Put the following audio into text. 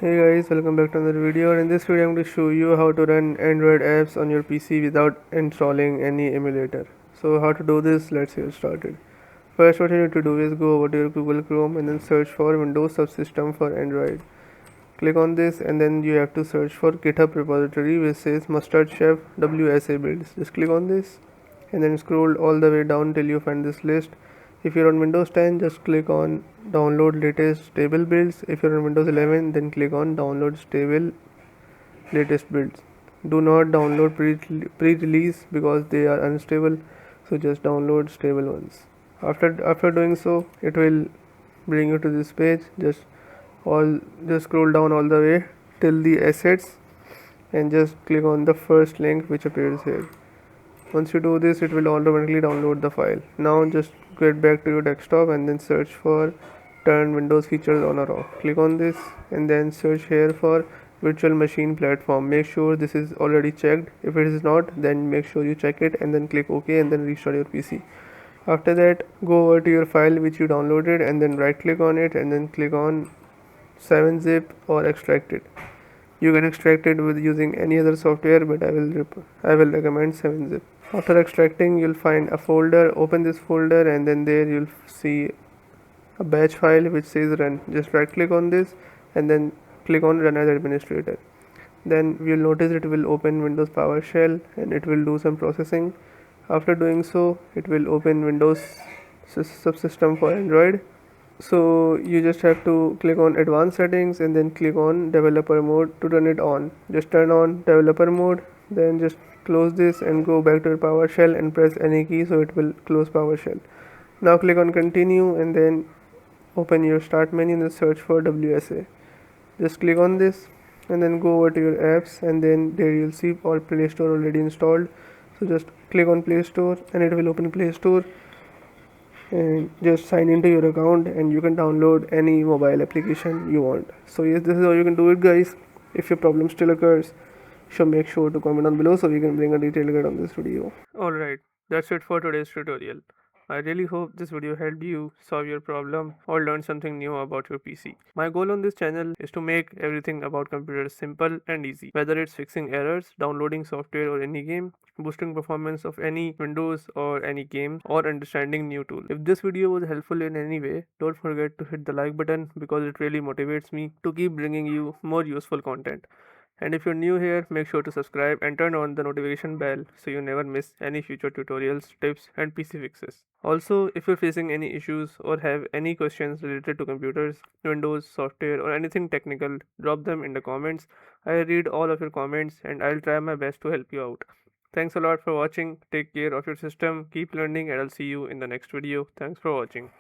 Hey guys, welcome back to another video. And in this video I'm going to show you how to run Android apps on your PC without installing any emulator. So how to do this, let's get started. First what you need to do is go over to your Google Chrome and then search for Windows subsystem for Android. Click on this and then you have to search for GitHub repository which says mustard chef WSA builds. Just click on this and then scroll all the way down till you find this list. If you're on Windows 10, just click on download latest stable builds. If you're on Windows 11, then click on download stable latest builds. Do not download pre-release because they are unstable, so just download stable ones. After doing so, it will bring you to this page. Just scroll down all the way till the assets and just click on the first link which appears here. Once you do this, it will automatically download the file. Now just get back to your desktop and then search for turn Windows features on or off. Click on this and then search here for virtual machine platform. Make sure this is already checked. If it is not, then make sure you check it and then click OK and then restart your PC. After that, go over to your file which you downloaded and then right click on it and then click on 7-zip or extract it. You can extract it with using any other software, but I will recommend 7-zip. After extracting, you'll find a folder. Open this folder and then there you'll see a batch file which says run. Just right click on this and then click on run as administrator. Then you'll notice it will open Windows PowerShell and it will do some processing. After doing so, it will open Windows subsystem for Android. So you just have to click on advanced settings and then click on developer mode to turn it on. Just turn on developer mode, then just close this and go back to your PowerShell and press any key so it will close PowerShell. Now click on continue and then open your start menu and search for WSA. Just click on this and then go over to your apps and then there you'll see all Play Store already installed. So just click on Play Store and it will open Play Store and just sign into your account and you can download any mobile application you want. So yes, this is how you can do it, guys. If your problem still occurs, so make sure to comment down below so we can bring a detailed guide on this video. Alright, that's it for today's tutorial. I really hope this video helped you solve your problem or learn something new about your PC. My goal on this channel is to make everything about computers simple and easy, whether it's fixing errors, downloading software or any game, boosting performance of any Windows or any game, or understanding new tools. If this video was helpful in any way, don't forget to hit the like button because it really motivates me to keep bringing you more useful content. And if you're new here, make sure to subscribe and turn on the notification bell so you never miss any future tutorials, tips, and PC fixes. Also, if you're facing any issues or have any questions related to computers, Windows, software, or anything technical, drop them in the comments. I read all of your comments and I'll try my best to help you out. Thanks a lot for watching. Take care of your system, keep learning, and I'll see you in the next video. Thanks for watching.